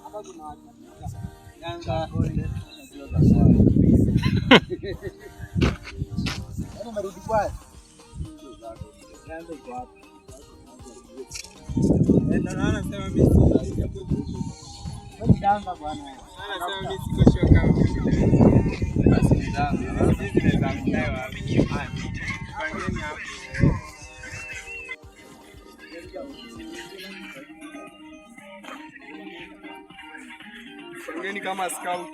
Hapa kuna watu Yanga Yaani marudi kwa Yanga iko hapa. Naona sema mimi si Yanga bwana. Naona sema mimi siko sure kama basi ni Yanga. Sisi ni Yanga. Pangeni hapo. Pangeni kama scout.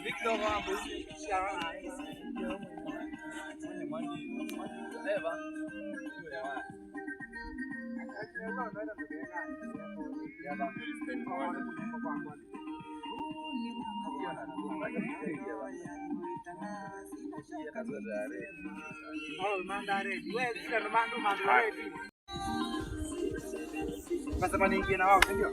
Victor hapo shara. Eva. Nasema niingie na wao ndio.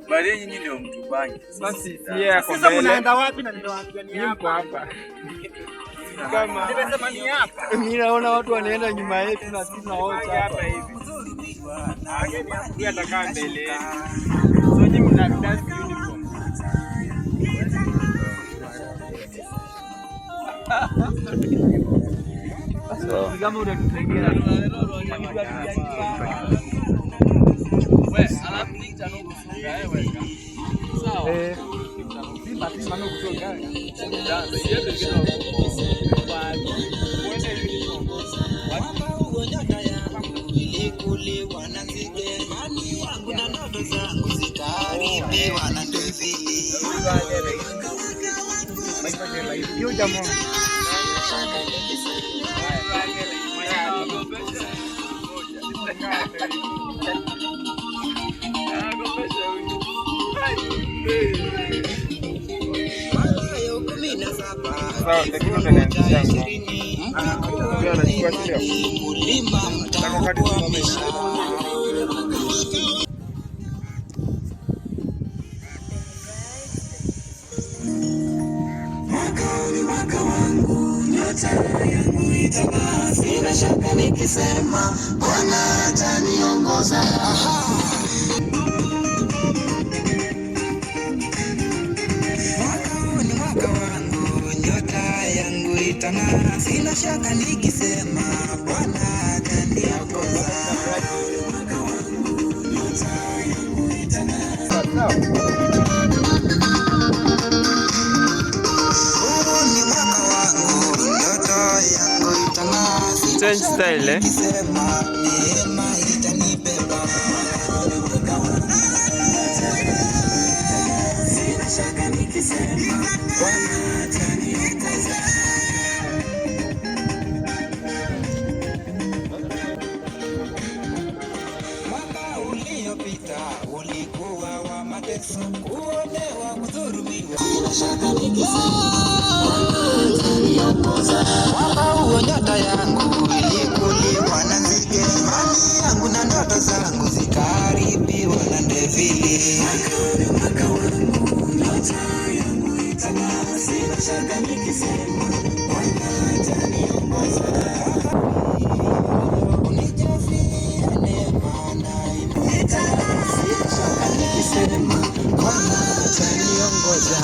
Bali nyinyi ndio mtu bangi. Basi yeye ako mbele. Sasa unaenda wapi na ndio wapi ni hapa? Kama nimesema ni hapa. Mimi naona watu wanaenda nyuma yetu na sisi tunaona hapa hivi. Ageni huyu atakaa mbele. So nyinyi mna dance uniform. So kama unatutengea wewe alafu ni tano kufunga wewe. Sawa. Si mano kufunga. Ndio sio ndio. Sina shaka nikisema Bwana ataniongoza. Ni mwaka wangu, nyota yangu itang'aa. Sina shaka nikisema Bwana ataniongoza. Mwaka wangu, nyota yangu itang'aa. Change style eh? Mwaka uliopita ulikuwa wa mateso, kuonewa, kudhulumiwa. Mwaka huo nyota yangu ilikuliwa na nzige, imani yangu na ndoto zangu zikaharibiwa na ndevili. Mwaka wangu nyota yangu itang'aa, sina shaka nikisema Bwana ataniongoza. Unijazie neema na imani, sina shaka nikisema Bwana ataniongoza.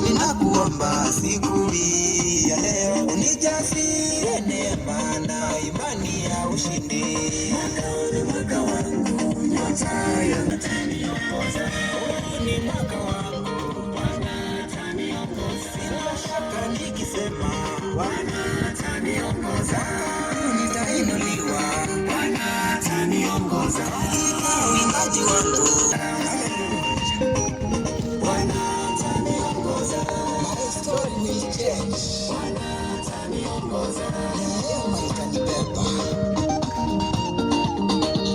Ninakuomba siku hii ya leo unijazie neema na imani ya ushindi. Mwaka wangu nyota yangu itaniongoza. Ni mwaka wangu Bwana ataniongoza. Sina shaka nikisema Bwana ataniongoza. Nitainuliwa Bwana ataniongoza. Uimbaji wangu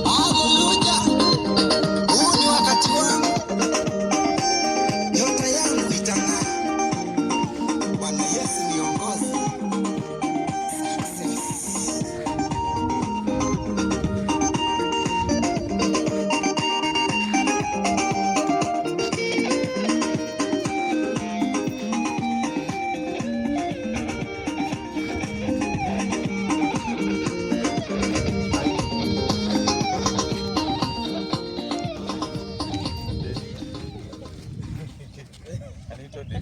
haleluya. Huu ni wakati wangu, nyota yangu itang'aa. Bwana Yesu niongoze. chochote.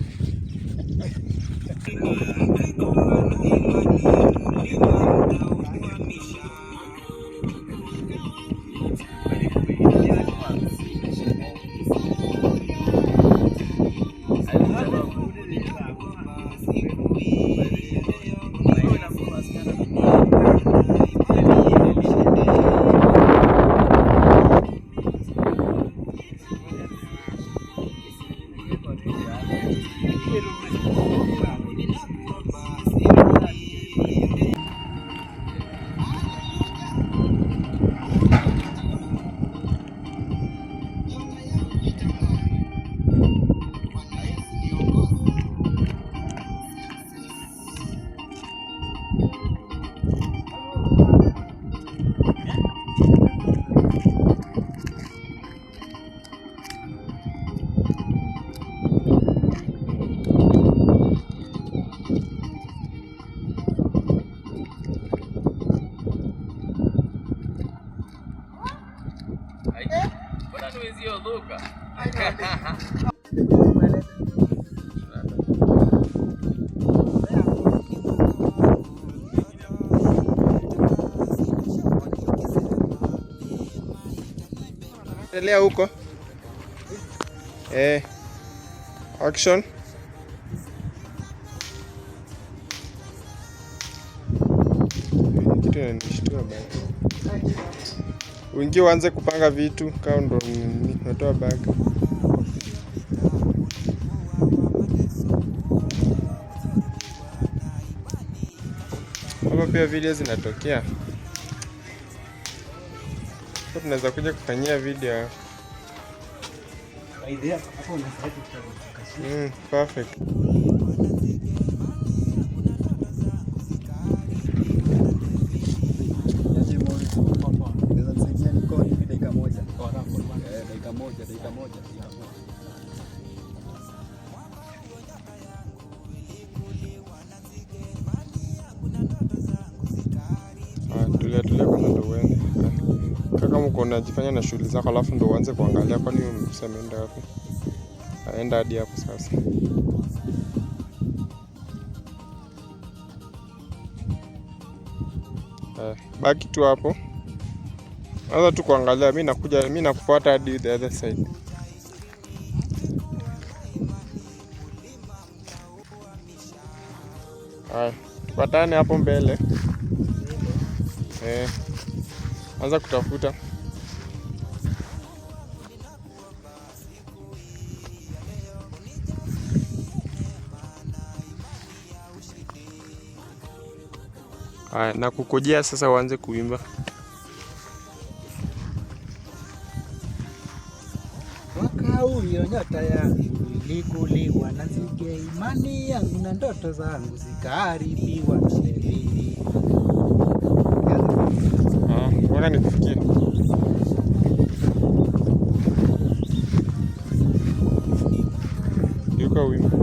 Endelea huko. Action. Kitu inanishtua bana. Uingie uanze kupanga vitu kama ndo natoa bag. Hapa pia video zinatokea. Hapo tunaweza kuja kufanyia video. Idea hapo unasaidia kutafuta. Perfect. Tulia kwanza ndo uende. Kaka mko unajifanya na shughuli zako alafu ndo uanze kuangalia kwani umeenda wapi? Aenda hadi hapo sasa. Baki tu hapo. Anza tu kuangalia, mimi nakufuata hadi the other side. Tupatane hapo mbele. Anza kutafuta. Na kukujia sasa uanze kuimba. Mwaka huu nyota yangu ilikuliwa na nzige, imani yangu na ndoto zangu zikaharibiwa na dalili. Mbona nikufikie? Yuko wimbo.